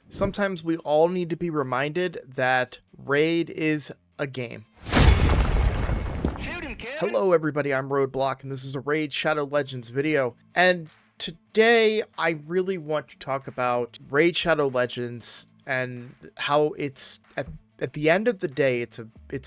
Sometimes we all need to be reminded that Raid is a game. Hello everybody, I'm Roadblock, and this is a Raid Shadow Legends video. And today I really want to talk about Raid Shadow Legends and how it's at the end of the day it's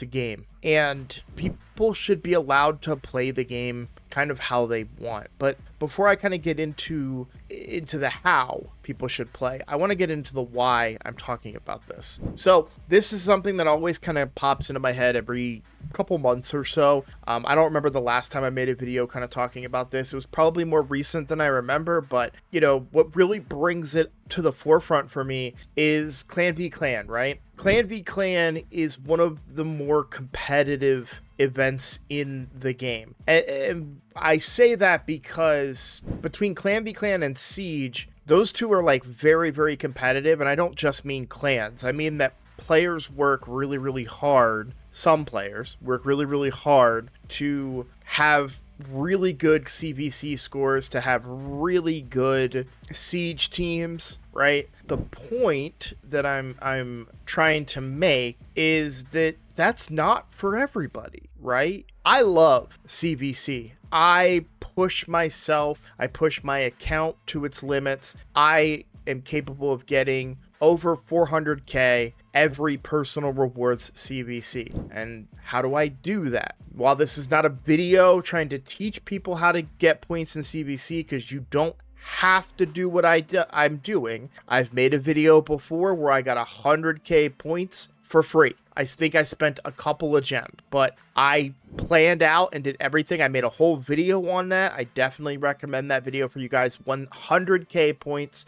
a game, and people should be allowed to play the game kind of how they want. But before I kind of get into the how people should play, I want to get into the why I'm talking about this. So this is something that always kind of pops into my head every couple months or so. I don't remember the last time I made a video kind of talking about this. It was probably more recent than I remember, but you know, what really brings it to the forefront for me is Clan v Clan, right? Clan v Clan is one of the more competitive events in the game. And I say that because between Clan v Clan and Siege, those two are like very, very competitive. And I don't just mean clans. I mean that players work really, really hard. Some players work really, really hard to have really good CVC scores, to have really good Siege teams, right? The point that I'm trying to make is that that's not for everybody, right? I love CVC. I push myself. I push my account to its limits. I am capable of getting over 400k every personal rewards CVC. And how do I do that? While this is not a video trying to teach people how to get points in CVC, because you don't have to do what I'm doing. I've made a video before where I got 100k points for free. I think I spent a couple of gems, but I planned out and did everything. I made a whole video on that. I definitely recommend that video for you guys. 100k points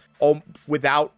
without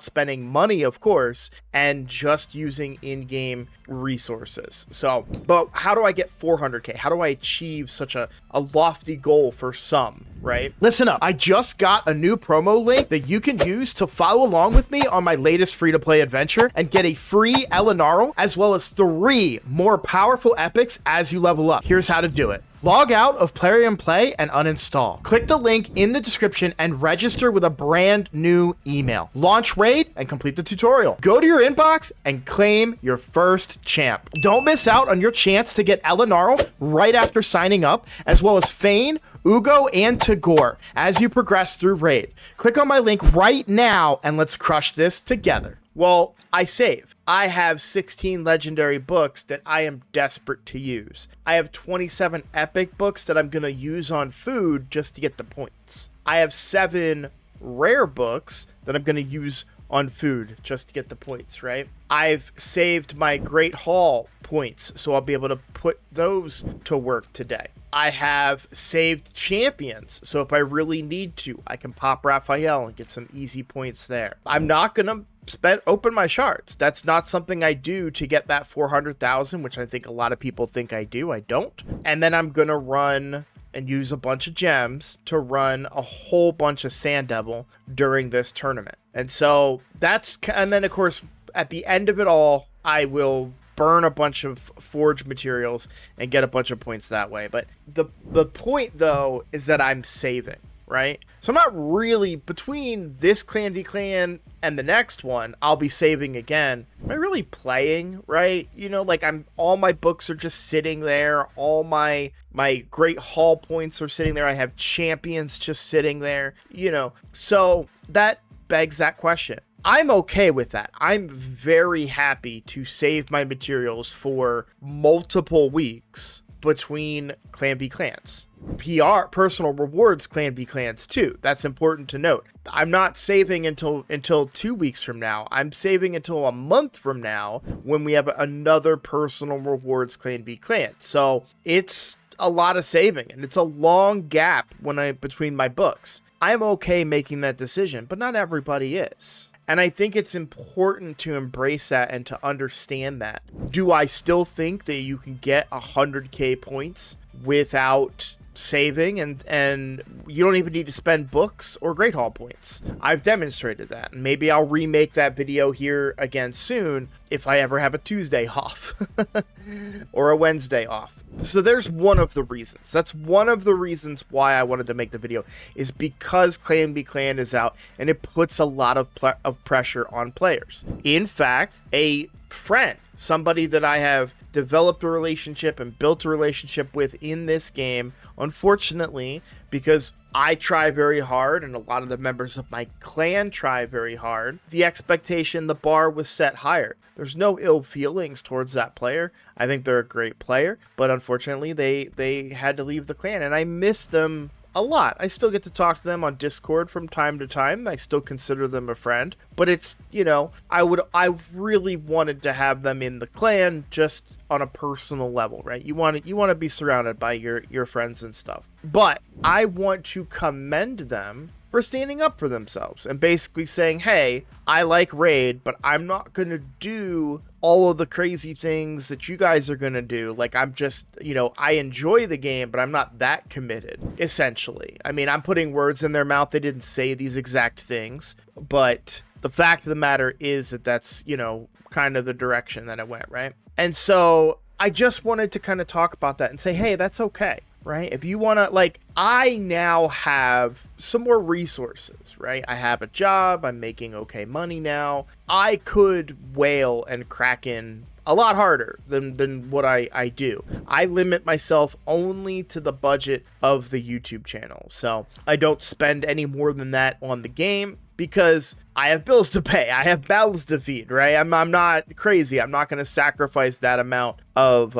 spending money, of course, and just using in-game resources. So, but how do I get 400k? How do I achieve such a lofty goal for some, right? Listen up. I just got a new promo link that you can use to follow along with me on my latest free-to-play adventure and get a free Elenaril, as well as 3 more powerful epics as you level up. Here's how to do it. Log out of Plarium Play and uninstall. Click the link in the description and register with a brand new email. Launch Raid and complete the tutorial. Go to your inbox and claim your first champ. Don't miss out on your chance to get Elenaril right after signing up, as well as Fayne, Uugo, and Tagoar as you progress through Raid. Click on my link right now and let's crush this together. Well, I save. I have 16 legendary books that I am desperate to use. I have 27 epic books that I'm going to use on food just to get the points. I have 7 rare books that I'm going to use on food just to get the points, right? I've saved my Great Hall points, so I'll be able to put those to work today. I have saved champions, so if I really need to, I can pop Raphael and get some easy points there. I'm not going to open my shards. That's not something I do to get that 400,000, which I think a lot of people think I do. I don't. And then I'm going to run and use a bunch of gems to run a whole bunch of Sand Devil during this tournament. And so and then of course, at the end of it all, I will burn a bunch of forge materials and get a bunch of points that way. But the point though is that I'm saving, right? So I'm not really, between this Clan v Clan and the next one, I'll be saving again. Am I really playing, right? You know, like all my books are just sitting there. All my Great Hall points are sitting there. I have champions just sitting there, you know. So that begs that question. I'm okay with that. I'm very happy to save my materials for multiple weeks between Clan v Clans. PR, personal rewards, Clan v Clans too. That's important to note. I'm not saving until 2 weeks from now. I'm saving until a month from now when we have another personal rewards Clan v Clan. So it's a lot of saving, and it's a long gap between my books. I'm okay making that decision, but not everybody is. And I think it's important to embrace that and to understand that. Do I still think that you can get 100k points without saving, and you don't even need to spend books or Great Hall points. I've demonstrated that, and maybe I'll remake that video here again soon if I ever have a Tuesday off or a Wednesday off. So there's one of the reasons. That's one of the reasons why I wanted to make the video, is because Clan B Clan is out and it puts a lot of pressure on players. In fact, a friend, somebody that I have developed a relationship and built a relationship with in this game, unfortunately, because I try very hard and a lot of the members of my clan try very hard, the expectation, the bar was set higher. There's no ill feelings towards that player. I think they're a great player, but unfortunately they had to leave the clan, and I miss them a lot. I still get to talk to them on Discord from time to time. I still consider them a friend, but it's, you know, I really wanted to have them in the clan just on a personal level, right? You want to be surrounded by your friends and stuff. But I want to commend them for standing up for themselves and basically saying, hey, I like Raid, but I'm not going to do all of the crazy things that you guys are going to do. Like, I'm just, you know, I enjoy the game, but I'm not that committed, essentially. I mean, I'm putting words in their mouth. They didn't say these exact things, but the fact of the matter is that that's, you know, kind of the direction that it went, right? And so I just wanted to kind of talk about that and say, hey, that's okay. Right? If you want to, like, I now have some more resources, right? I have a job. I'm making okay money now. I could whale and crack in a lot harder than what I do. I limit myself only to the budget of the YouTube channel. So I don't spend any more than that on the game because I have bills to pay. I have battles to feed, right? I'm not crazy. I'm not going to sacrifice that amount of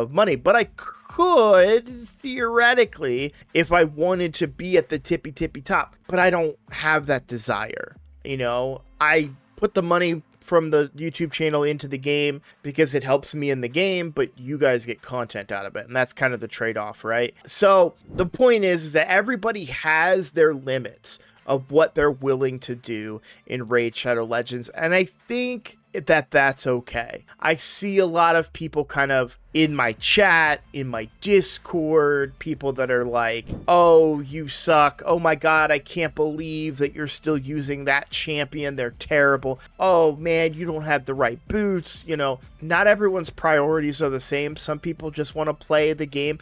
money, but I could theoretically if I wanted to be at the tippy top, but I don't have that desire. You know, I put the money from the YouTube channel into the game because it helps me in the game, but you guys get content out of it, and that's kind of the trade-off, right? So the point is that everybody has their limits of what they're willing to do in Raid Shadow Legends, and I think that's okay. I see a lot of people kind of in my chat, in my Discord, people that are like, oh, you suck. Oh my God, I can't believe that you're still using that champion. They're terrible. Oh man, you don't have the right boots. You know, not everyone's priorities are the same. Some people just want to play the game.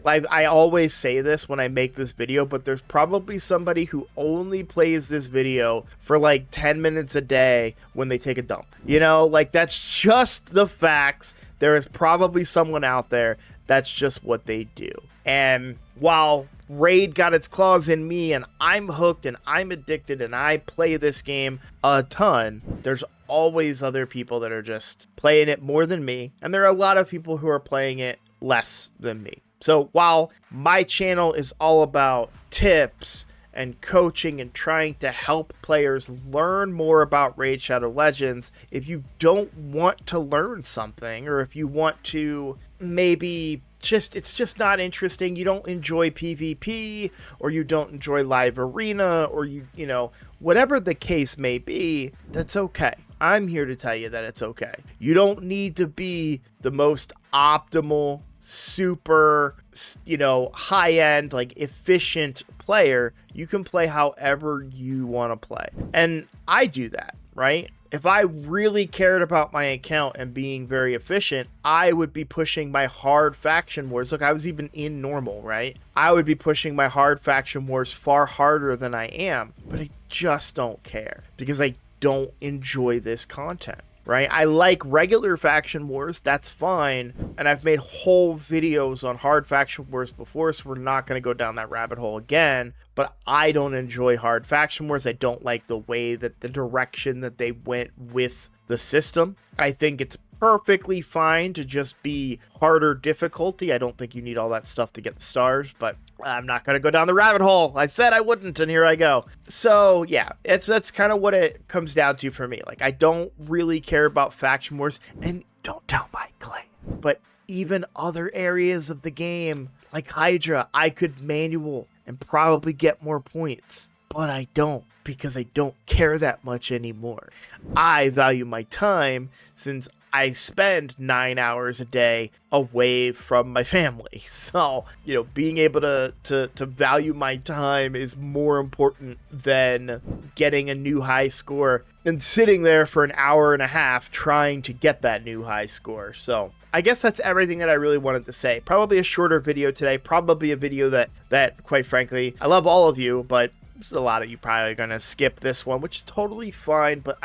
I always say this when I make this video, but there's probably somebody who only plays this video for like 10 minutes a day when they take a dump. You know, like, that's just the facts. There is probably someone out there that's just what they do. And while Raid got its claws in me and I'm hooked and I'm addicted and I play this game a ton, there's always other people that are just playing it more than me. And there are a lot of people who are playing it less than me. So while my channel is all about tips and coaching and trying to help players learn more about Raid Shadow Legends, if you don't want to learn something, or if you want to maybe it's just not interesting, you don't enjoy PvP, or you don't enjoy live arena, or you know, whatever the case may be, that's okay. I'm here to tell you that it's okay. You don't need to be the most optimal, super, you know, high-end, like, efficient player. You can play however you want to play, and I do that, right? If I really cared about my account and being very efficient, I would be pushing my hard faction wars. Look, I was even in normal, right? I would be pushing my hard faction wars far harder than I am, but I just don't care because I don't enjoy this content. Right? I like regular faction wars, that's fine, and I've made whole videos on hard faction wars before, so we're not going to go down that rabbit hole again, but I don't enjoy hard faction wars. I don't like the way that the direction that they went with the system. I think it's perfectly fine to just be harder difficulty. I don't think you need all that stuff to get the stars, but I'm not going to go down the rabbit hole. I said I wouldn't, and here I go. So yeah, that's kind of what it comes down to for me. Like, I don't really care about faction wars, and don't tell my clan, but even other areas of the game, like Hydra, I could manual and probably get more points, but I don't, because I don't care that much anymore. I value my time, since I spend 9 hours a day away from my family. So, being able to value my time is more important than getting a new high score and sitting there for an hour and a half trying to get that new high score. So I guess that's everything that I really wanted to say. Probably a shorter video today, probably a video that quite frankly, I love all of you, but there's a lot of you probably going to skip this one, which is totally fine, but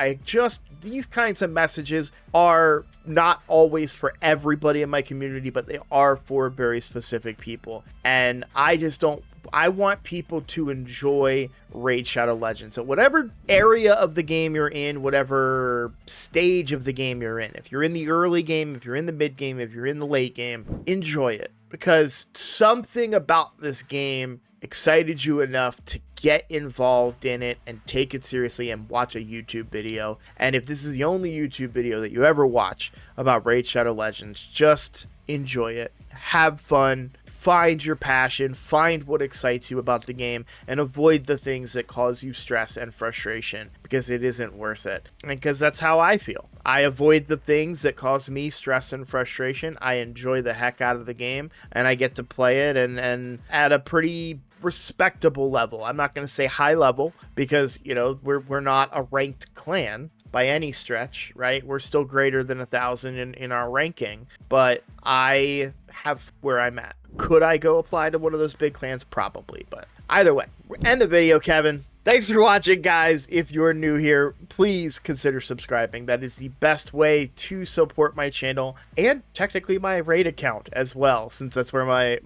these kinds of messages are not always for everybody in my community, but they are for very specific people. And I want people to enjoy Raid Shadow Legends. So whatever area of the game you're in, whatever stage of the game you're in, if you're in the early game, if you're in the mid game, if you're in the late game, enjoy it. Because something about this game excited you enough to get involved in it and take it seriously and watch a YouTube video. And if this is the only YouTube video that you ever watch about Raid Shadow Legends, just enjoy it, have fun, find your passion, find what excites you about the game, and avoid the things that cause you stress and frustration, because it isn't worth it. And because that's how I feel. I avoid the things that cause me stress and frustration. I enjoy the heck out of the game, and I get to play it and at a pretty respectable level. I'm not going to say high level, because we're not a ranked clan by any stretch, right? We're still greater than 1,000 in our ranking, but I have where I'm at. Could I go apply to one of those big clans? Probably, but either way, end the video, Kevin. Thanks for watching, guys. If you're new here, please consider subscribing. That is the best way to support my channel and technically my raid account as well, since that's where my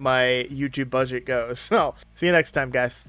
YouTube budget goes. So, see you next time, guys.